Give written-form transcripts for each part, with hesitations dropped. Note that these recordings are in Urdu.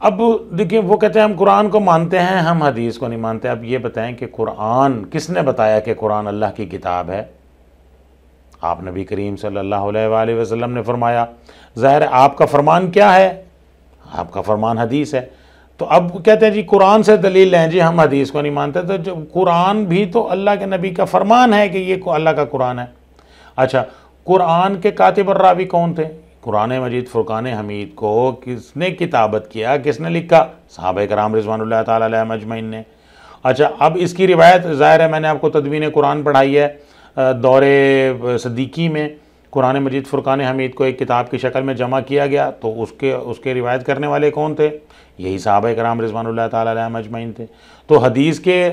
اب دیکھیں وہ کہتے ہیں ہم قرآن کو مانتے ہیں، ہم حدیث کو نہیں مانتے۔ اب یہ بتائیں کہ قرآن کس نے بتایا کہ قرآن اللہ کی کتاب ہے؟ آپ نبی کریم صلی اللہ علیہ وآلہ وسلم نے فرمایا۔ ظاہر ہے آپ کا فرمان کیا ہے؟ آپ کا فرمان حدیث ہے۔ تو اب کہتے ہیں جی قرآن سے دلیل لیں، جی ہم حدیث کو نہیں مانتے۔ تو جو قرآن بھی تو اللہ کے نبی کا فرمان ہے کہ یہ اللہ کا قرآن ہے۔ اچھا، قرآن کے کاتب اور راوی کون تھے؟ قرآن مجید فرقان حمید کو کس نے کتابت کیا، کس نے لکھا؟ صحابہ کرام رضوان اللہ تعالیٰ علیہم اجمعین نے۔ اچھا، اب اس کی روایت ظاہر ہے میں نے آپ کو تدوین قرآن پڑھائی ہے دور صدیقی میں، قرآن مجید فرقان حمید کو ایک کتاب کی شکل میں جمع کیا گیا، تو اس کے روایت کرنے والے کون تھے؟ یہی صحابہ کرام رضوان اللہ تعالیٰ علیہم اجمعین تھے۔ تو حدیث کے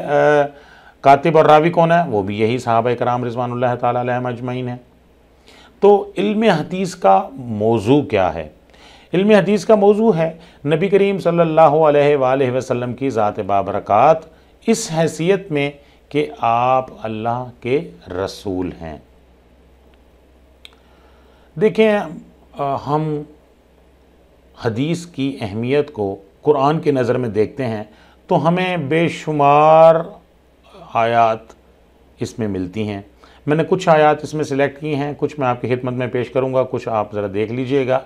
کاتب اور راوی کون ہے؟ وہ بھی یہی صحابہ کرام رضوان اللہ تعالیٰ علیہم اجمعین ہیں۔ تو علم حدیث کا موضوع کیا ہے؟ علم حدیث کا موضوع ہے نبی کریم صلی اللہ علیہ وآلہ وسلم کی ذات بابرکات اس حیثیت میں کہ آپ اللہ کے رسول ہیں۔ دیکھیں، ہم حدیث کی اہمیت کو قرآن کی نظر میں دیکھتے ہیں تو ہمیں بے شمار آیات اس میں ملتی ہیں۔ میں نے کچھ آیات اس میں سلیکٹ کی ہیں، کچھ میں آپ کی خدمت میں پیش کروں گا، کچھ آپ ذرا دیکھ لیجئے گا۔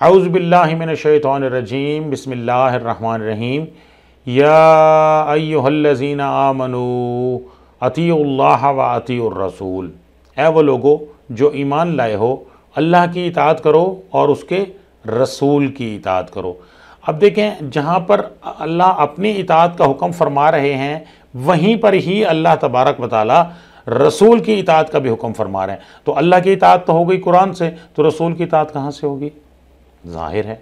اعوذ باللہ من الشیطان الرجیم، بسم اللہ الرحمن الرحیم۔ یا ایہا الذین آمنوا اطیعوا اللہ و اطیعوا الرسول، اے وہ لوگو جو ایمان لائے ہو، اللہ کی اطاعت کرو اور اس کے رسول کی اطاعت کرو۔ اب دیکھیں، جہاں پر اللہ اپنی اطاعت کا حکم فرما رہے ہیں وہیں پر ہی اللہ تبارک و تعالی رسول کی اطاعت کا بھی حکم فرما رہے ہیں۔ تو اللہ کی اطاعت تو ہو گئی قرآن سے، تو رسول کی اطاعت کہاں سے ہوگی؟ ظاہر ہے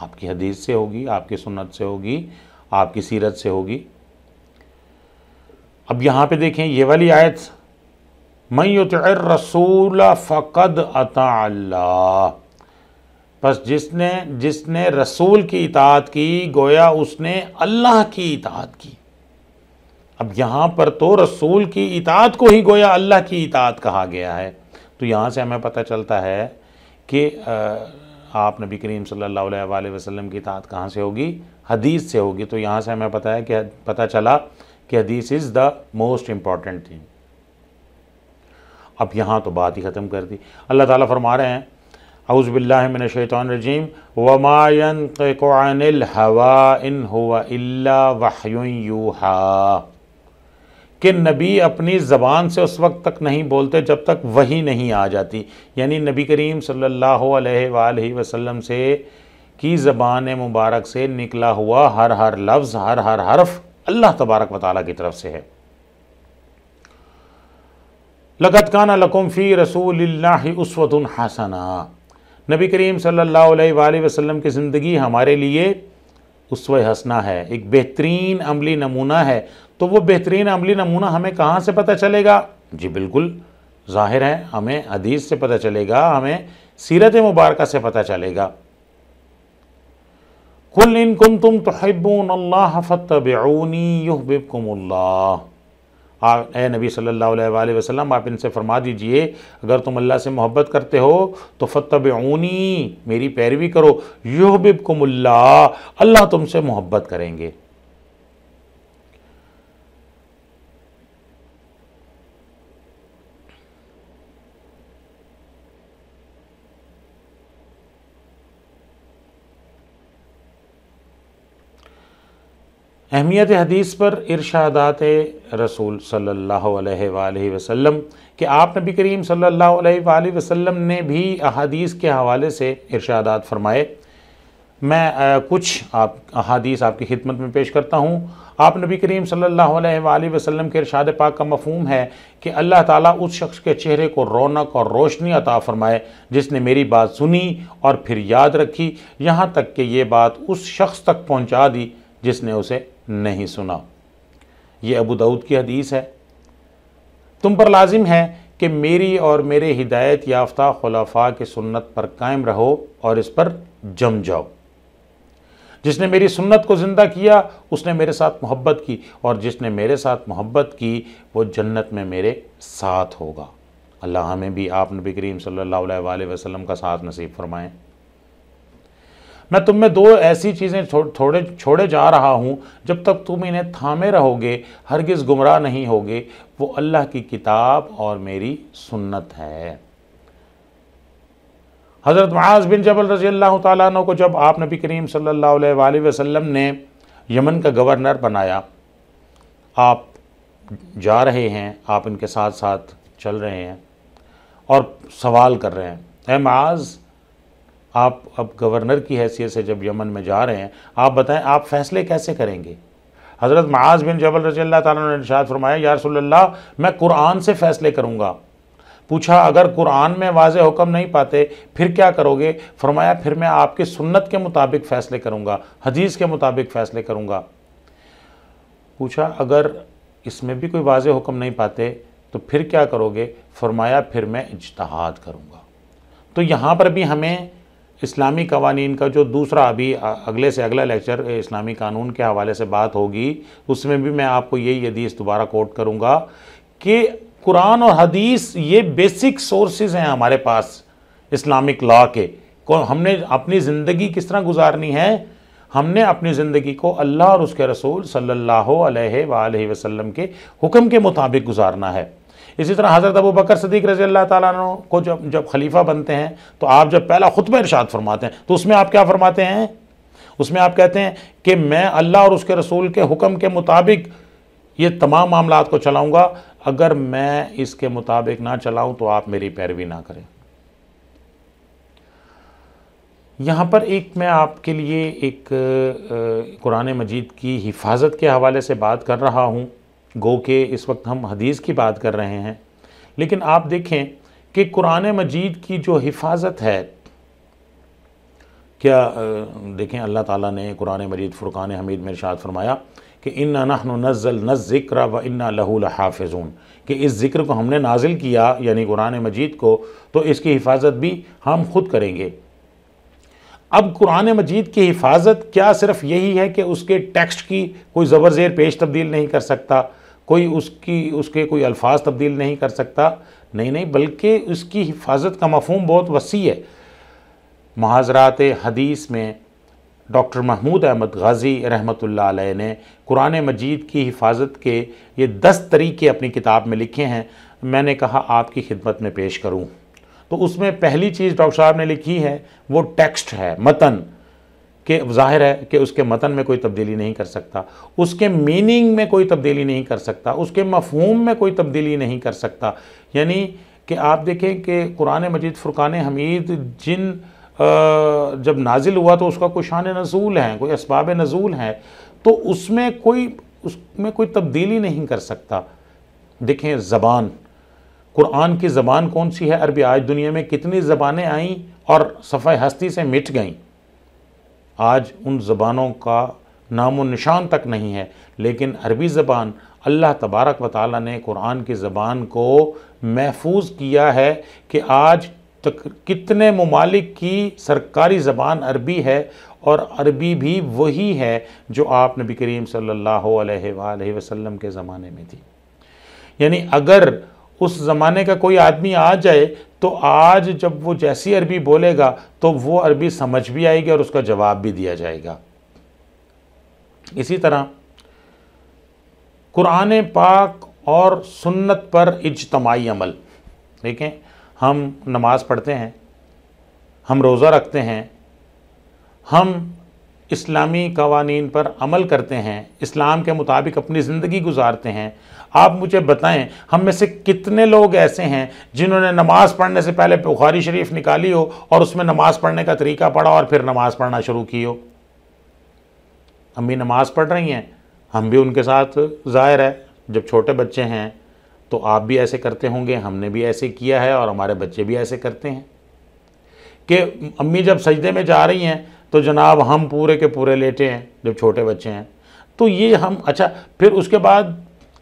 آپ کی حدیث سے ہوگی، آپ کی سنت سے ہوگی، آپ کی سیرت سے ہوگی۔ اب یہاں پہ دیکھیں یہ والی آیت، من یطع الرسول فقد اطاع اللہ، پس جس نے رسول کی اطاعت کی گویا اس نے اللہ کی اطاعت کی۔ اب یہاں پر تو رسول کی اطاعت کو ہی گویا اللہ کی اطاعت کہا گیا ہے۔ تو یہاں سے ہمیں پتہ چلتا ہے کہ آپ نبی کریم صلی اللہ علیہ وآلہ وسلم کی اطاعت کہاں سے ہوگی؟ حدیث سے ہوگی۔ تو یہاں سے ہمیں پتہ چلا کہ حدیث از دا موسٹ امپورٹنٹ تھنگ۔ اب یہاں تو بات ہی ختم کر دی۔ اللہ تعالیٰ فرما رہے ہیں اعوذ باللہ من الشیطان الرجیم، وما ينطق عن الهوى ان هو الا وحی یوحی، کہ نبی اپنی زبان سے اس وقت تک نہیں بولتے جب تک وحی نہیں آ جاتی۔ یعنی نبی کریم صلی اللہ علیہ وآلہ وسلم سے کی زبان مبارک سے نکلا ہوا ہر لفظ، ہر حرف اللہ تبارک و تعالیٰ کی طرف سے ہے۔ لَقَدْ كَانَ لَكُمْ فِي رَسُولِ اللَّهِ أُسْوَةٌ حَسَنَةٌ، نبی کریم صلی اللہ علیہ وآلہ وسلم کی زندگی ہمارے لیے اسوہ حسنہ ہے، ایک بہترین عملی نمونہ ہے۔ تو وہ بہترین عملی نمونہ ہمیں کہاں سے پتہ چلے گا؟ جی بالکل ظاہر ہے، ہمیں حدیث سے پتہ چلے گا، ہمیں سیرت مبارکہ سے پتہ چلے گا۔ قُلْ إِن كُنتُمْ تُحِبُّونَ اللَّهَ فَاتَّبِعُونِي يُحْبِبْكُمُ اللَّهُ، اے نبی صلی اللہ علیہ وآلہ وسلم آپ ان سے فرما دیجئے اگر تم اللہ سے محبت کرتے ہو تو فَاتَّبِعُونِی، میری پیروی کرو، یُحْبِبْکُمُ اللہ، اللہ تم سے محبت کریں گے۔ اہمیت حدیث پر ارشادات رسول صلی اللہ علیہ وآلہ وسلم کہ آپ نبی کریم صلی اللہ علیہ وآلہ وسلم نے بھی احادیث کے حوالے سے ارشادات فرمائے۔ میں کچھ احادیث آپ کی خدمت میں پیش کرتا ہوں۔ آپ نبی کریم صلی اللہ علیہ وآلہ وسلم کے ارشاد پاک کا مفہوم ہے کہ اللہ تعالیٰ اس شخص کے چہرے کو رونق اور روشنی عطا فرمائے جس نے میری بات سنی اور پھر یاد رکھی، یہاں تک کہ یہ بات اس شخص تک پہنچا دی جس نے اسے نہیں سنا۔ یہ ابو داؤد کی حدیث ہے۔ تم پر لازم ہے کہ میری اور میرے ہدایت یافتہ خلفاء کی سنت پر قائم رہو اور اس پر جم جاؤ۔ جس نے میری سنت کو زندہ کیا اس نے میرے ساتھ محبت کی، اور جس نے میرے ساتھ محبت کی وہ جنت میں میرے ساتھ ہوگا۔ اللہ ہمیں بھی آپ نبی کریم صلی اللہ علیہ وآلہ وسلم کا ساتھ نصیب فرمائیں۔ میں تم میں دو ایسی چیزیں چھوڑے جا رہا ہوں، جب تک تم انہیں تھامے رہو گے ہرگز گمراہ نہیں ہوگے، وہ اللہ کی کتاب اور میری سنت ہے۔ حضرت معاذ بن جبل رضی اللہ تعالیٰ عنہ کو جب آپ نبی کریم صلی اللہ علیہ وآلہ وسلم نے یمن کا گورنر بنایا، آپ جا رہے ہیں، آپ ان کے ساتھ ساتھ چل رہے ہیں اور سوال کر رہے ہیں، اے معاذ، آپ اب گورنر کی حیثیت سے جب یمن میں جا رہے ہیں، آپ بتائیں آپ فیصلے کیسے کریں گے؟ حضرت معاذ بن جبل رضی اللہ تعالیٰ عنہ نے ارشاد فرمایا، یا رسول اللہ، میں قرآن سے فیصلے کروں گا۔ پوچھا اگر قرآن میں واضح حکم نہیں پاتے پھر کیا کرو گے؟ فرمایا پھر میں آپ کی سنت کے مطابق فیصلے کروں گا، حدیث کے مطابق فیصلے کروں گا۔ پوچھا اگر اس میں بھی کوئی واضح حکم نہیں پاتے تو پھر کیا کرو گے؟ فرمایا پھر میں اجتہاد کروں گا۔ تو یہاں پر بھی ہمیں اسلامی قوانین کا جو دوسرا ابھی اگلے سے اگلا لیکچر اسلامی قانون کے حوالے سے بات ہوگی، اس میں بھی میں آپ کو یہی حدیث دوبارہ کوٹ کروں گا کہ قرآن اور حدیث یہ بیسک سورسز ہیں ہمارے پاس اسلامک لا کے۔ ہم نے اپنی زندگی کس طرح گزارنی ہے؟ ہم نے اپنی زندگی کو اللہ اور اس کے رسول صلی اللہ علیہ وآلہ وسلم کے حکم کے مطابق گزارنا ہے۔ اسی طرح حضرت ابو بکر صدیق رضی اللہ تعالیٰ عنہ کو جب خلیفہ بنتے ہیں تو آپ جب پہلا خطبہ ارشاد فرماتے ہیں تو اس میں آپ کیا فرماتے ہیں؟ اس میں آپ کہتے ہیں کہ میں اللہ اور اس کے رسول کے حکم کے مطابق یہ تمام معاملات کو چلاؤں گا، اگر میں اس کے مطابق نہ چلاؤں تو آپ میری پیروی نہ کریں۔ یہاں پر میں آپ کے لیے ایک قرآن مجید کی حفاظت کے حوالے سے بات کر رہا ہوں، گو کہ اس وقت ہم حدیث کی بات کر رہے ہیں، لیکن آپ دیکھیں کہ قرآن مجید کی جو حفاظت ہے، کیا دیکھیں اللہ تعالیٰ نے قرآن مجید فرقان حمید میں ارشاد فرمایا کہ اِنَّا نَحْنُ نَزَّلْنَا الذِّكْرَ وَإِنَّا لَهُ لَحَافِظُونَ، کہ اس ذکر کو ہم نے نازل کیا یعنی قرآن مجید کو، تو اس کی حفاظت بھی ہم خود کریں گے۔ اب قرآن مجید کی حفاظت کیا صرف یہی ہے کہ اس کے ٹیکسٹ کی کوئی زبر زیر پیش تبدیل نہیں کر سکتا، کوئی اس کے کوئی الفاظ تبدیل نہیں کر سکتا؟ نہیں، بلکہ اس کی حفاظت کا مفہوم بہت وسیع ہے۔ محاضرات حدیث میں ڈاکٹر محمود احمد غازی رحمۃ اللہ علیہ نے قرآن مجید کی حفاظت کے یہ 10 طریقے اپنی کتاب میں لکھے ہیں، میں نے کہا آپ کی خدمت میں پیش کروں۔ تو اس میں پہلی چیز ڈاکٹر صاحب نے لکھی ہے وہ ٹیکسٹ ہے، متن، کہ ظاہر ہے کہ اس کے متن میں کوئی تبدیلی نہیں کر سکتا، اس کے میننگ میں کوئی تبدیلی نہیں کر سکتا، اس کے مفہوم میں کوئی تبدیلی نہیں کر سکتا۔ یعنی کہ آپ دیکھیں کہ قرآن مجید فرقان حمید جب نازل ہوا تو اس کا کوئی شان نزول ہے، کوئی اسباب نزول ہے، تو اس میں کوئی تبدیلی نہیں کر سکتا۔ دیکھیں زبان، قرآن کی زبان کون سی ہے؟ عربی۔ آج دنیا میں کتنی زبانیں آئیں اور صفحہ ہستی سے مٹ گئیں، آج ان زبانوں کا نام و نشان تک نہیں ہے، لیکن عربی زبان اللہ تبارک و تعالیٰ نے قرآن کی زبان کو محفوظ کیا ہے کہ آج تک کتنے ممالک کی سرکاری زبان عربی ہے، اور عربی بھی وہی ہے جو آپ نبی کریم صلی اللہ علیہ وآلہ وسلم کے زمانے میں تھی۔ یعنی اگر اس زمانے کا کوئی آدمی آ جائے تو آج جب وہ جیسی عربی بولے گا تو وہ عربی سمجھ بھی آئے گی اور اس کا جواب بھی دیا جائے گا۔ اسی طرح قرآن پاک اور سنت پر اجتماعی عمل، دیکھیں ہم نماز پڑھتے ہیں، ہم روزہ رکھتے ہیں، ہم اسلامی قوانین پر عمل کرتے ہیں، اسلام کے مطابق اپنی زندگی گزارتے ہیں۔ آپ مجھے بتائیں ہم میں سے کتنے لوگ ایسے ہیں جنہوں نے نماز پڑھنے سے پہلے بخاری شریف نکالی ہو اور اس میں نماز پڑھنے کا طریقہ پڑھا اور پھر نماز پڑھنا شروع کی ہو؟ ہم بھی نماز پڑھ رہی ہیں، ہم بھی ان کے ساتھ، ظاہر ہے جب چھوٹے بچے ہیں تو آپ بھی ایسے کرتے ہوں گے، ہم نے بھی ایسے کیا ہے اور ہمارے بچے بھی ایسے کرتے ہیں کہ امی جب سجدے میں جا رہی ہیں تو جناب ہم پورے کے پورے لیٹے ہیں جب چھوٹے بچے ہیں۔ تو یہ ہم اچھا، پھر اس کے بعد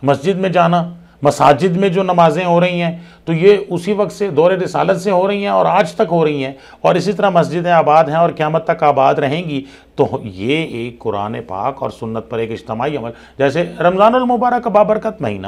مسجد میں جانا، مساجد میں جو نمازیں ہو رہی ہیں تو یہ اسی وقت سے دور رسالت سے ہو رہی ہیں اور آج تک ہو رہی ہیں، اور اسی طرح مسجدیں آباد ہیں اور قیامت تک آباد رہیں گی۔ تو یہ ایک قرآن پاک اور سنت پر ایک اجتماعی عمل، جیسے رمضان المبارک کا بابرکت مہینہ،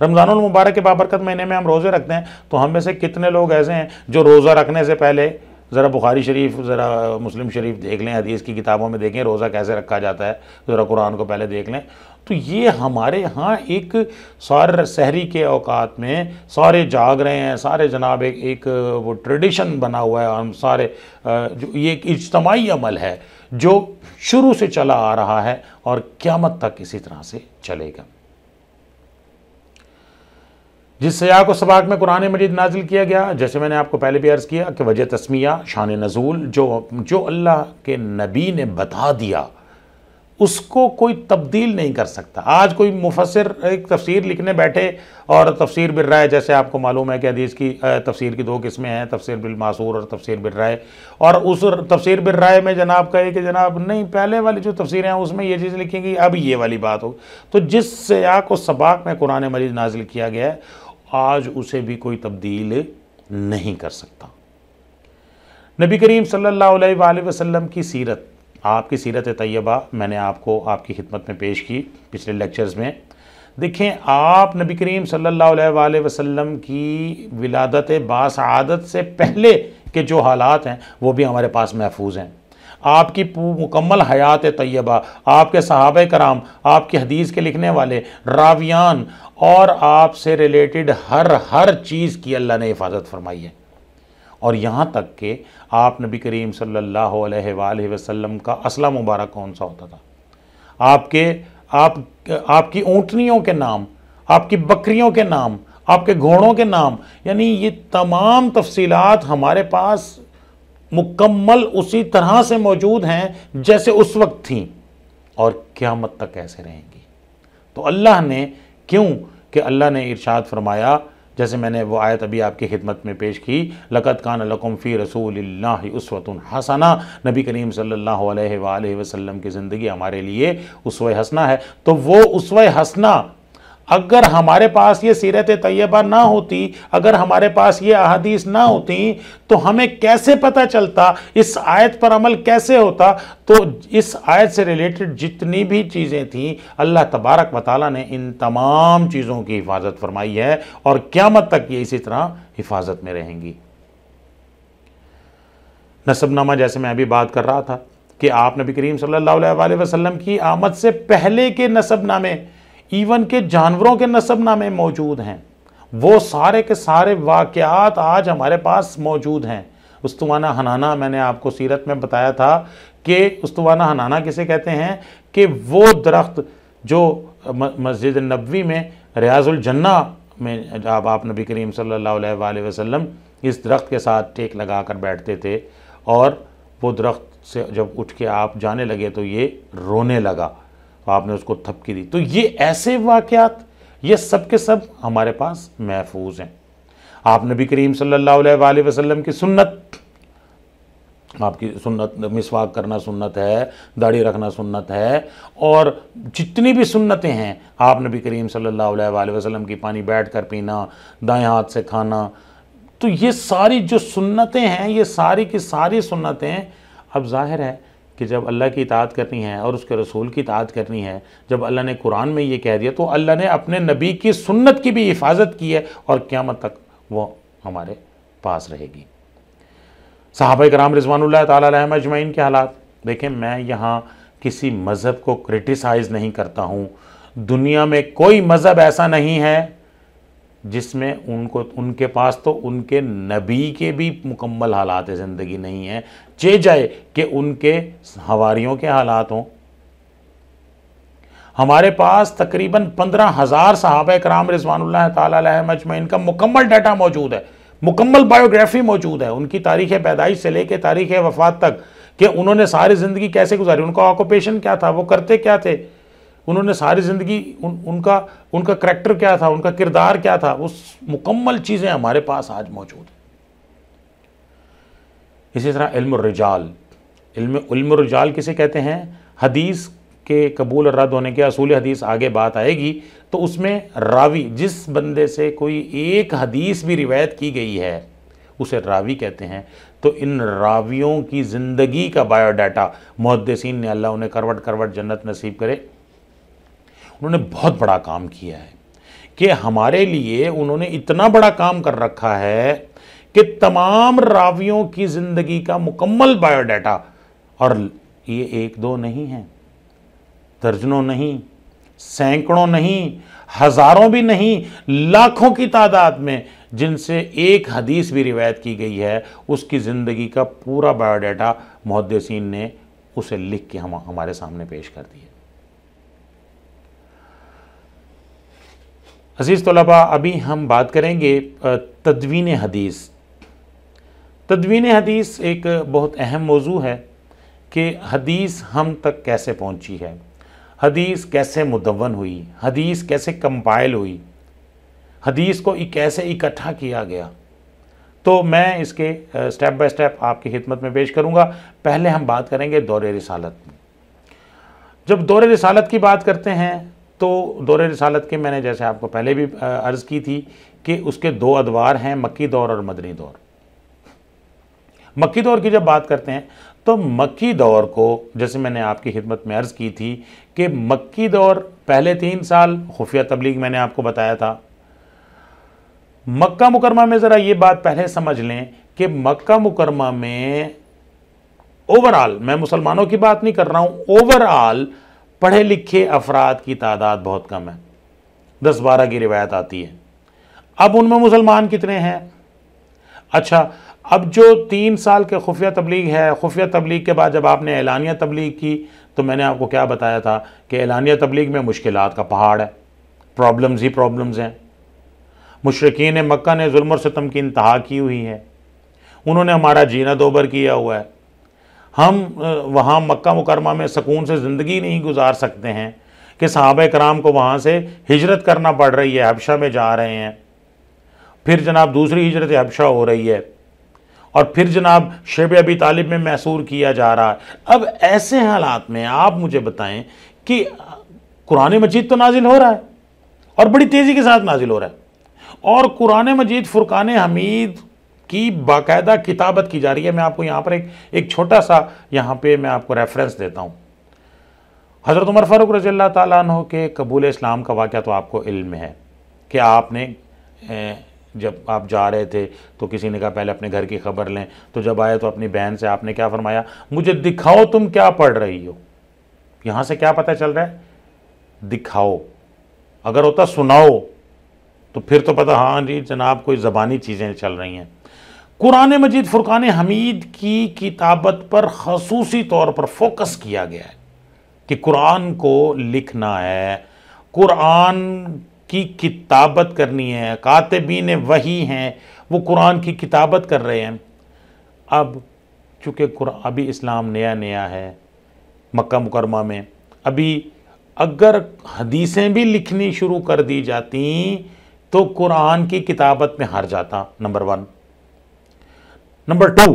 رمضان المبارک کے بابرکت مہینے میں ہم روزے رکھتے ہیں، تو ہم میں سے کتنے لوگ ایسے ہیں جو روزہ رکھنے سے پہلے ذرا بخاری شریف ذرا مسلم شریف دیکھ لیں، حدیث کی کتابوں میں دیکھیں روزہ کیسے رکھا جاتا ہے، ذرا قرآن کو پہلے دیکھ لیں. تو یہ ہمارے ہاں ایک سارے سحری کے اوقات میں سارے جاگ رہے ہیں، سارے جناب ایک وہ ٹریڈیشن بنا ہوا ہے. ہم سارے جو یہ ایک اجتماعی عمل ہے جو شروع سے چلا آ رہا ہے اور قیامت تک اسی طرح سے چلے گا. جس سیاق و سباق میں قرآن مجید نازل کیا گیا، جیسے میں نے آپ کو پہلے بھی عرض کیا کہ وجہ تسمیہ، شان نزول جو اللہ کے نبی نے بتا دیا اس کو کوئی تبدیل نہیں کر سکتا. آج کوئی مفسر ایک تفسیر لکھنے بیٹھے اور تفسیر بالرائے، جیسے آپ کو معلوم ہے کہ حدیث کی تفسیر کی دو قسمیں ہیں، تفسیر بالمعصور اور تفسیر بالرائے، اور اس تفسیر بالرائے میں جناب کہے کہ جناب نہیں پہلے والی جو تفسیریں ہیں اس میں یہ چیز لکھیں گی، اب یہ والی بات ہو. تو جس سیاق و سباق میں قرآن مجید نازل کیا گیا ہے آج اسے بھی کوئی تبدیل نہیں کر سکتا. نبی کریم صلی اللہ علیہ وآلہ وسلم کی سیرت، آپ کی سیرت طیبہ میں نے آپ کو آپ کی خدمت میں پیش کی پچھلے لیکچرز میں. دیکھیں آپ نبی کریم صلی اللہ علیہ وآلہ وسلم کی ولادت باسعادت سے پہلے کے جو حالات ہیں وہ بھی ہمارے پاس محفوظ ہیں. آپ کی مکمل حیات طیبہ، آپ کے صحابہ کرام، آپ کی حدیث کے لکھنے والے راویان اور آپ سے ریلیٹڈ ہر چیز کی اللہ نے حفاظت فرمائی ہے. اور یہاں تک کہ آپ نبی کریم صلی اللہ علیہ وآلہ وسلم کا اسلحہ مبارک کون سا ہوتا تھا، آپ کی اونٹنیوں کے نام، آپ کی بکریوں کے نام، آپ کے گھوڑوں کے نام، یعنی یہ تمام تفصیلات ہمارے پاس مکمل اسی طرح سے موجود ہیں جیسے اس وقت تھیں اور قیامت تک ایسے رہیں گی. تو اللہ نے کیوں کہ اللہ نے ارشاد فرمایا، جیسے میں نے وہ آیت ابھی آپ کی خدمت میں پیش کی، لَقَدْ كَانَ لَكُمْ فِي رَسُولِ اللَّهِ أُسْوَةٌ حَسَنَةٌ، نبی کریم صلی اللہ علیہ وآلہ وسلم کی زندگی ہمارے لیے اسوہ حسنہ ہے. تو وہ اسوہ حسنہ اگر ہمارے پاس یہ سیرت طیبہ نہ ہوتی، اگر ہمارے پاس یہ احادیث نہ ہوتی تو ہمیں کیسے پتہ چلتا، اس آیت پر عمل کیسے ہوتا؟ تو اس آیت سے ریلیٹڈ جتنی بھی چیزیں تھیں اللہ تبارک و تعالیٰ نے ان تمام چیزوں کی حفاظت فرمائی ہے اور قیامت تک یہ اسی طرح حفاظت میں رہیں گی. نسب نامہ، جیسے میں ابھی بات کر رہا تھا کہ آپ نبی کریم صلی اللہ علیہ وآلہ وسلم کی آمد سے پہلے کے نسب نامے، ایون کہ جانوروں کے نسب نامے موجود ہیں، وہ سارے کے سارے واقعات آج ہمارے پاس موجود ہیں. استوانہ حنانہ، میں نے آپ کو سیرت میں بتایا تھا کہ استوانہ حنانہ کسے کہتے ہیں کہ وہ درخت جو مسجد نبوی میں ریاض الجنہ میں جب آپ نبی کریم صلی اللہ علیہ وآلہ وسلم اس درخت کے ساتھ ٹیک لگا کر بیٹھتے تھے اور وہ درخت سے جب اٹھ کے آپ جانے لگے تو یہ رونے لگا، آپ نے اس کو تھپکی دی. تو یہ ایسے واقعات یہ سب کے سب ہمارے پاس محفوظ ہیں. آپ نبی کریم صلی اللہ علیہ وآلہ وسلم کی سنت، آپ کی سنت، مسواک کرنا سنت ہے، داڑھی رکھنا سنت ہے، اور جتنی بھی سنتیں ہیں آپ نبی کریم صلی اللہ علیہ وآلہ وسلم کی، پانی بیٹھ کر پینا، دائیں ہاتھ سے کھانا، تو یہ ساری جو سنتیں ہیں یہ ساری کی ساری سنتیں اب ظاہر ہے کہ جب اللہ کی اطاعت کرنی ہے اور اس کے رسول کی اطاعت کرنی ہے، جب اللہ نے قرآن میں یہ کہہ دیا تو اللہ نے اپنے نبی کی سنت کی بھی حفاظت کی ہے اور قیامت تک وہ ہمارے پاس رہے گی. صحابہ کرام رضوان اللہ تعالیٰ علیہم اجمعین کے حالات دیکھیں. میں یہاں کسی مذہب کو کرٹیسائز نہیں کرتا ہوں، دنیا میں کوئی مذہب ایسا نہیں ہے جس میں ان کے پاس تو ان کے نبی کے بھی مکمل حالات زندگی نہیں ہیں، چہ جائے کہ ان کے حواریوں کے حالات ہوں. ہمارے پاس تقریباً 15,000 صحابہ کرام رضوان اللہ تعالیٰ علیہم اجمعین کا مکمل ڈیٹا موجود ہے، مکمل بایوگرافی موجود ہے، ان کی تاریخ پیدائش سے لے کے تاریخ وفات تک کہ انہوں نے ساری زندگی کیسے گزاری، ان کا آکوپیشن کیا تھا، وہ کرتے کیا تھے، انہوں نے ساری زندگی ان کا کریکٹر کیا تھا، ان کا کردار کیا تھا، وہ مکمل چیزیں ہمارے پاس آج موجود ہیں. اسی طرح علم الرجال، علم الرجال کسے کہتے ہیں؟ حدیث کے قبول اور رد ہونے کے اصول حدیث آگے بات آئے گی تو اس میں راوی، جس بندے سے کوئی ایک حدیث بھی روایت کی گئی ہے اسے راوی کہتے ہیں. تو ان راویوں کی زندگی کا بایو ڈیٹا محدثین نے، اللہ انہیں کروٹ کروٹ جنت نصیب کرے، انہوں نے بہت بڑا کام کیا ہے کہ ہمارے لیے انہوں نے اتنا بڑا کام کر رکھا ہے کہ تمام راویوں کی زندگی کا مکمل بایو ڈیٹا، اور یہ ایک دو نہیں ہیں، درجنوں نہیں، سینکڑوں نہیں، ہزاروں بھی نہیں، لاکھوں کی تعداد میں جن سے ایک حدیث بھی روایت کی گئی ہے، اس کی زندگی کا پورا بایو ڈیٹا محدثین نے اسے لکھ کے ہمارے سامنے پیش کر دیا۔ عزیز طلباء، ابھی ہم بات کریں گے تدوین حدیث۔ تدوین حدیث ایک بہت اہم موضوع ہے کہ حدیث ہم تک کیسے پہنچی ہے، حدیث کیسے مدون ہوئی، حدیث کیسے کمپائل ہوئی، حدیث کو کیسے اکٹھا کیا گیا۔ تو میں اس کے سٹیپ بائی سٹیپ آپ کی خدمت میں پیش کروں گا۔ پہلے ہم بات کریں گے دور رسالت۔ جب دور رسالت کی بات کرتے ہیں تو دور رسالت کے میں نے جیسے آپ کو پہلے بھی عرض کی تھی کہ اس کے دو ادوار ہیں، مکی دور اور مدنی دور۔ مکی دور کی جب بات کرتے ہیں تو مکی دور کو جیسے میں نے آپ کی خدمت میں عرض کی تھی کہ مکی دور پہلے 3 سال خفیہ تبلیغ میں نے آپ کو بتایا تھا۔ مکہ مکرمہ میں ذرا یہ بات پہلے سمجھ لیں کہ مکہ مکرمہ میں اوورآل، میں مسلمانوں کی بات نہیں کر رہا ہوں، اوورآل پڑھے لکھے افراد کی تعداد بہت کم ہے، 10-12 کی روایت آتی ہے۔ اب ان میں مسلمان کتنے ہیں؟ اچھا، اب جو 3 سال کے خفیہ تبلیغ ہے، خفیہ تبلیغ کے بعد جب آپ نے اعلانیہ تبلیغ کی تو میں نے آپ کو کیا بتایا تھا کہ اعلانیہ تبلیغ میں مشکلات کا پہاڑ ہے، پرابلمز ہی پرابلمز ہیں۔ مشرکین مکہ نے ظلم اور ستم کی انتہا کی ہوئی ہے، انہوں نے ہمارا جینا دوبر کیا ہوا ہے، ہم وہاں مکہ مکرمہ میں سکون سے زندگی نہیں گزار سکتے ہیں کہ صحابہ کرام کو وہاں سے ہجرت کرنا پڑ رہی ہے، حبشہ میں جا رہے ہیں، پھر جناب دوسری ہجرت حبشہ ہو رہی ہے، اور پھر جناب شیب ابی طالب میں محصور کیا جا رہا ہے۔ اب ایسے حالات میں آپ مجھے بتائیں کہ قرآن مجید تو نازل ہو رہا ہے اور بڑی تیزی کے ساتھ نازل ہو رہا ہے، اور قرآن مجید فرقان حمید کی باقاعدہ کتابت کی جا رہی ہے۔ میں آپ کو یہاں پر ایک چھوٹا سا یہاں پہ میں آپ کو ریفرنس دیتا ہوں۔ حضرت عمر فاروق رضی اللہ تعالیٰ عنہ کے قبول اسلام کا واقعہ تو آپ کو علم ہے کہ آپ نے جب آپ جا رہے تھے تو کسی نے کہا پہلے اپنے گھر کی خبر لیں، تو جب آئے تو اپنی بہن سے آپ نے کیا فرمایا؟ مجھے دکھاؤ تم کیا پڑھ رہی ہو۔ یہاں سے کیا پتہ چل رہا ہے؟ دکھاؤ، اگر ہوتا سناؤ تو پھر تو پتہ ہاں جی جناب کوئی زبانی چیزیں چل رہی ہیں۔ قرآن مجید فرقان حمید کی کتابت پر خصوصی طور پر فوکس کیا گیا ہے کہ قرآن کو لکھنا ہے، قرآن کی کتابت کرنی ہے، کاتبین وحی ہیں وہ قرآن کی کتابت کر رہے ہیں۔ اب چونکہ ابھی اسلام نیا نیا ہے مکہ مکرمہ میں، ابھی اگر حدیثیں بھی لکھنی شروع کر دی جاتی تو قرآن کی کتابت میں ہار جاتا، نمبر 1۔ نمبر 2،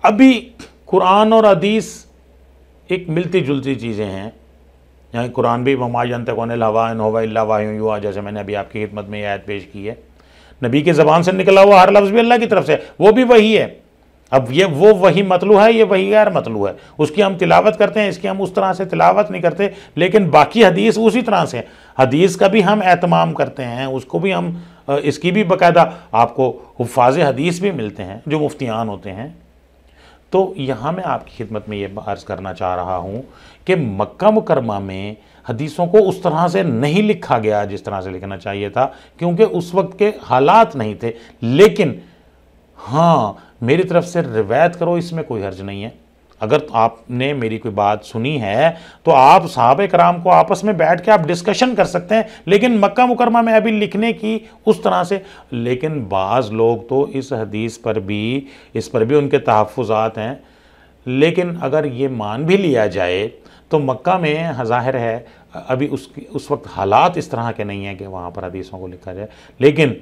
ابھی قرآن اور حدیث ایک ملتی جلتی چیزیں ہیں، یعنی قرآن بھی وما ینطق عن الہویٰ ان ہو الا وحی یوحیٰ، جیسے میں نے ابھی آپ کی خدمت میں یہ آیت پیش کی ہے، نبی کی زبان سے نکلا ہوا ہر لفظ بھی اللہ کی طرف سے، وہ بھی وحی ہے۔ اب یہ وہ وحی مطلوع ہے، یہ وحی غیر مطلوع ہے، اس کی ہم تلاوت کرتے ہیں، اس کی ہم اس طرح سے تلاوت نہیں کرتے، لیکن باقی حدیث اسی طرح سے، حدیث کا بھی ہم اہتمام کرتے ہیں، اس کو بھی ہم اس کی بھی باقاعدہ آپ کو حفاظ حدیث بھی ملتے ہیں جو مفتیان ہوتے ہیں۔ تو یہاں میں آپ کی خدمت میں یہ عرض کرنا چاہ رہا ہوں کہ مکہ مکرمہ میں حدیثوں کو اس طرح سے نہیں لکھا گیا جس طرح سے لکھنا چاہیے تھا، کیونکہ اس وقت کے حالات نہیں تھے۔ لیکن ہاں میری طرف سے روایت کرو، اس میں کوئی حرج نہیں ہے۔ اگر آپ نے میری کوئی بات سنی ہے تو آپ صحابہ کرام کو آپس میں بیٹھ کے آپ ڈسکشن کر سکتے ہیں، لیکن مکہ مکرمہ میں ابھی لکھنے کی اس طرح سے، لیکن بعض لوگ تو اس حدیث پر بھی ان کے تحفظات ہیں۔ لیکن اگر یہ مان بھی لیا جائے تو مکہ میں ظاہر ہے ابھی اس وقت حالات اس طرح کے نہیں ہیں کہ وہاں پر حدیثوں کو لکھا جائے۔ لیکن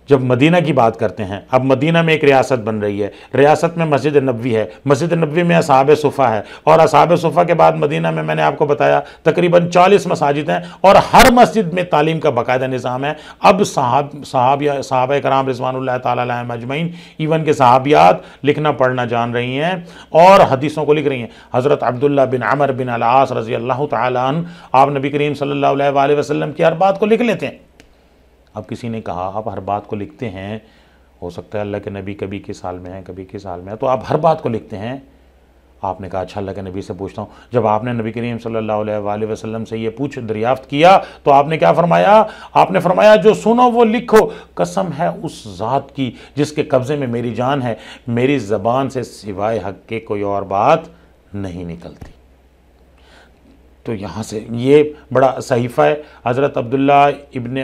جب مدینہ کی بات کرتے ہیں، اب مدینہ میں ایک ریاست بن رہی ہے، ریاست میں مسجد نبوی ہے، مسجد نبوی میں اصحاب صفہ ہے، اور اصحاب صفہ کے بعد مدینہ میں نے آپ کو بتایا تقریباً 40 مساجد ہیں، اور ہر مسجد میں تعلیم کا باقاعدہ نظام ہے۔ اب صحابہ کرام رضوان اللہ تعالیٰ علیہم اجمعین، ایون کہ صحابیات لکھنا پڑھنا جان رہی ہیں اور حدیثوں کو لکھ رہی ہیں۔ حضرت عبداللہ بن عمر بن العاص رضی اللہ تعالیٰ عنہ، آپ نبی کریم صلی اللہ علیہ وسلم کی ہر بات کو لکھ لیتے ہیں۔ اب کسی نے کہا آپ ہر بات کو لکھتے ہیں ہو سکتا ہے اللہ کے نبی کبھی کس حال میں ہیں کبھی کس حال میں ہیں، تو آپ ہر بات کو لکھتے ہیں۔ آپ نے کہا اچھا اللہ کے نبی سے پوچھتا ہوں۔ جب آپ نے نبی کریم صلی اللہ علیہ وآلہ وسلم سے یہ دریافت کیا تو آپ نے کیا فرمایا؟ آپ نے فرمایا جو سنو وہ لکھو، قسم ہے اس ذات کی جس کے قبضے میں میری جان ہے، میری زبان سے سوائے حق کے کوئی اور بات نہیں نکلتی۔ تو یہاں سے یہ بڑا صحیفہ ہے۔ حضرت عبداللہ ابن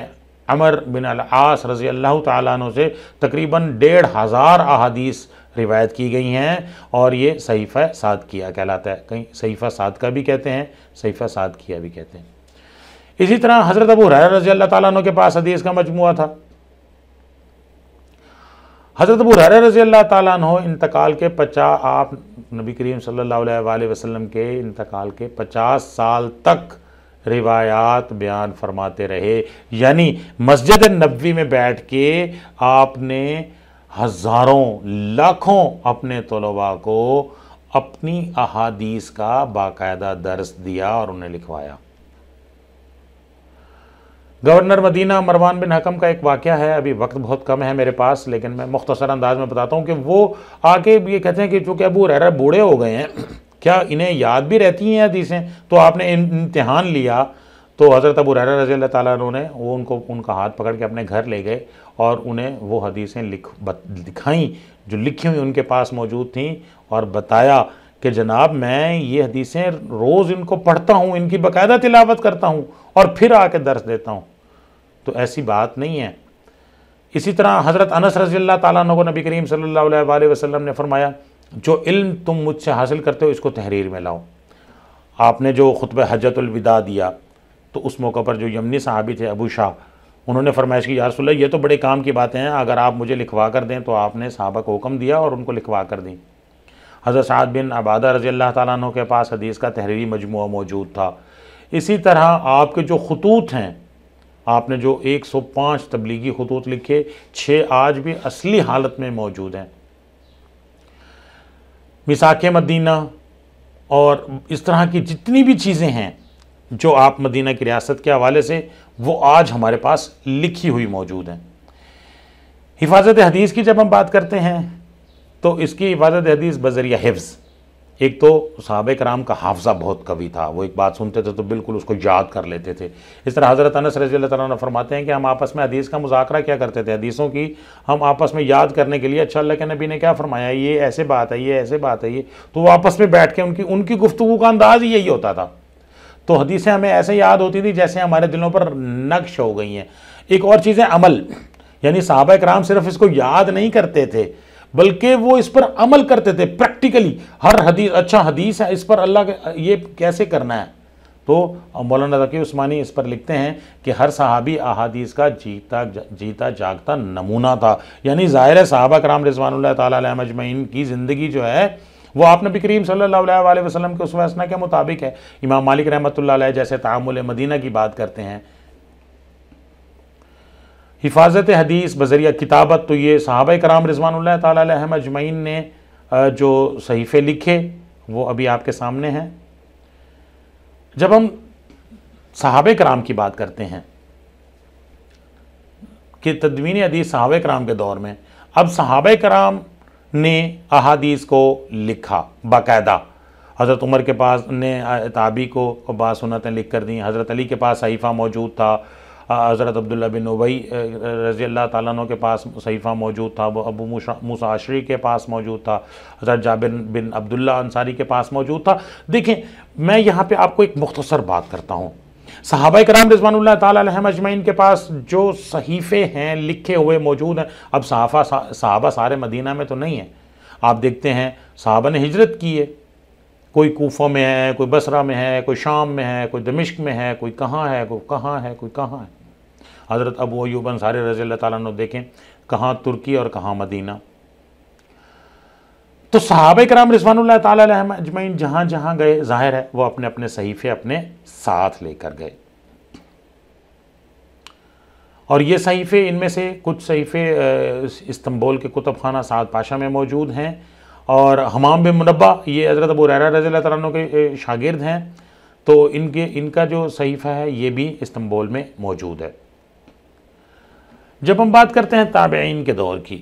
عمر بن العاص رضی اللہ تعالیٰ عنہ سے تقریباً 1500 احادیث روایت کی گئی ہیں، اور یہ صحیفہ صادقیہ کہلاتا ہے۔ کہیں صحیفہ صادقہ بھی کہتے ہیں، صحیفہ صادقیہ بھی کہتے ہیں۔ اسی طرح حضرت ابو ہریرہ رضی اللہ تعالیٰ عنہ کے پاس حدیث کا مجموعہ تھا۔ حضرت ابو ہریرہ رضی اللہ تعالیٰ عنہ انتقال کے آپ نبی کریم صلی اللہ علیہ وآلہ وسلم کے انتقال کے 50 سال تک روایات بیان فرماتے رہے، یعنی مسجد نبوی میں بیٹھ کے آپ نے ہزاروں لاکھوں اپنے طلباء کو اپنی احادیث کا باقاعدہ درس دیا اور انہیں لکھوایا۔ گورنر مدینہ مروان بن حکم کا ایک واقعہ ہے، ابھی وقت بہت کم ہے میرے پاس، لیکن میں مختصر انداز میں بتاتا ہوں کہ وہ آگے یہ کہتے ہیں کہ چونکہ ابو ہریرہ بوڑھے ہو گئے ہیں، کیا انہیں یاد بھی رہتی ہیں حدیثیں؟ تو آپ نے امتحان لیا، تو حضرت ابو ہریرہ رضی اللہ تعالیٰ عنہ نے ان کا ہاتھ پکڑ کے اپنے گھر لے گئے اور انہیں وہ حدیثیں دکھائیں جو لکھی ہوئی ان کے پاس موجود تھیں، اور بتایا کہ جناب میں یہ حدیثیں روز ان کو پڑھتا ہوں، ان کی باقاعدہ تلاوت کرتا ہوں اور پھر آ کے درس دیتا ہوں، تو ایسی بات نہیں ہے۔ اسی طرح حضرت انس رضی اللہ تعالیٰ عنہ کو نبی کریم صلی اللہ علیہ وآلہ وسلم نے فرمایا جو علم تم مجھ سے حاصل کرتے ہو اس کو تحریر میں لاؤ۔ آپ نے جو خطبہ حجۃ الوداع دیا تو اس موقع پر جو یمنی صحابی تھے ابو شاہ، انہوں نے فرمائش کی یا رسول اللہ یہ تو بڑے کام کی باتیں ہیں، اگر آپ مجھے لکھوا کر دیں، تو آپ نے صحابہ کو حکم دیا اور ان کو لکھوا کر دیں۔ حضرت سعد بن عبادہ رضی اللہ تعالیٰ عنہ کے پاس حدیث کا تحریری مجموعہ موجود تھا۔ اسی طرح آپ کے جو خطوط ہیں، آپ نے جو 105 تبلیغی خطوط لکھے، 6 آج بھی اصلی حالت میں موجود ہیں۔ میثاق مدینہ اور اس طرح کی جتنی بھی چیزیں ہیں جو آپ مدینہ کی ریاست کے حوالے سے، وہ آج ہمارے پاس لکھی ہوئی موجود ہیں۔ حفاظت حدیث کی جب ہم بات کرتے ہیں تو اس کی حفاظت حدیث بذریعہ حفظ، ایک تو صحابہ کرام کا حافظہ بہت قوی تھا، وہ ایک بات سنتے تھے تو بالکل اس کو یاد کر لیتے تھے۔ اس طرح حضرت انس رضی اللہ تعالیٰ عنہ فرماتے ہیں کہ ہم آپس میں حدیث کا مذاکرہ کیا کرتے تھے، حدیثوں کی ہم آپس میں یاد کرنے کے لیے، اچھا اللہ کے نبی نے کیا فرمایا، یہ ایسے بات ہے، یہ ایسے بات ہے، یہ تو وہ آپس میں بیٹھ کے ان کی گفتگو کا انداز ہی یہی ہوتا تھا۔ تو حدیثیں ہمیں ایسے یاد ہوتی تھی جیسے ہمارے دلوں پر نقش ہو گئی ہیں۔ ایک اور چیز ہے عمل، یعنی صحابہ کرام صرف اس کو یاد نہیں کرتے تھے بلکہ وہ اس پر عمل کرتے تھے پریکٹیکلی۔ ہر حدیث، اچھا حدیث ہے اس پر اللہ کے یہ کیسے کرنا ہے، تو مولانا تقی عثمانی اس پر لکھتے ہیں کہ ہر صحابی احادیث کا جیتا جاگتا نمونہ تھا، یعنی ظاہر ہے صحابہ کرام رضوان اللہ تعالیٰ علیہم اجمعین کی زندگی جو ہے وہ آپ نبی کریم صلی اللہ علیہ وآلہ وسلم کے اسوہ حسنہ کے مطابق ہے۔ امام مالک رحمۃ اللہ علیہ جیسے تعامل مدینہ کی بات کرتے ہیں۔ حفاظت حدیث بذریعہ کتابت، تو یہ صحابہ کرام رضوان اللہ تعالیٰ علیہم اجمعین نے جو صحیفے لکھے وہ ابھی آپ کے سامنے ہیں۔ جب ہم صحابہ کرام کی بات کرتے ہیں کہ تدوین حدیث صحابہ کرام کے دور میں، اب صحابہ کرام نے احادیث کو لکھا باقاعدہ۔ حضرت عمر کے پاس نے تابعی کو بعض سنتیں لکھ کر دیں، حضرت علی کے پاس صحیفہ موجود تھا، حضرت عبداللہ بن ابی رضی اللہ تعالیٰ عنہ کے پاس صحیفہ موجود تھا، ابو موسیٰ اشعری کے پاس موجود تھا، حضرت جابر بن عبداللہ انصاری کے پاس موجود تھا۔ دیکھیں میں یہاں پہ آپ کو ایک مختصر بات کرتا ہوں، صحابہ کرام رضوان اللہ تعالیٰ علیہم اجمعین کے پاس جو صحیفے ہیں لکھے ہوئے موجود ہیں۔ اب صحابہ سارے مدینہ میں تو نہیں ہیں، آپ دیکھتے ہیں صحابہ نے ہجرت کی ہے، کوئی کوفہ میں ہے، کوئی بصرہ میں ہے، کوئی شام میں ہے، کوئی دمشق میں ہے، کوئی کہاں ہے، کوئی کہاں ہے، کوئی کہاں ہے۔ حضرت ابو ایوب انصاری رضی اللہ تعالیٰ عنہ دیکھیں کہاں ترکی اور کہاں مدینہ۔ تو صحابہ کرام رضوان اللہ تعالیٰ علیہم اجمعین جہاں جہاں گئے، ظاہر ہے وہ اپنے اپنے صحیفے اپنے ساتھ لے کر گئے، اور یہ صحیفے، ان میں سے کچھ صحیفے استنبول کے کتب خانہ سعد پاشا میں موجود ہیں، اور حمام بن منبہ یہ حضرت ابو ہریرہ رضی اللہ تعالیٰ عنہ کے شاگرد ہیں، تو ان کا جو صحیفہ ہے یہ بھی استنبول میں موجود ہے۔ جب ہم بات کرتے ہیں تابعین کے دور کی،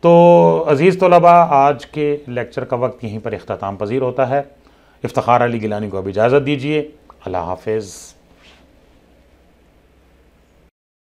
تو عزیز طلباء، آج کے لیکچر کا وقت یہیں پر اختتام پذیر ہوتا ہے۔ افتخار علی گیلانی کو اب اجازت دیجیے۔ اللہ حافظ۔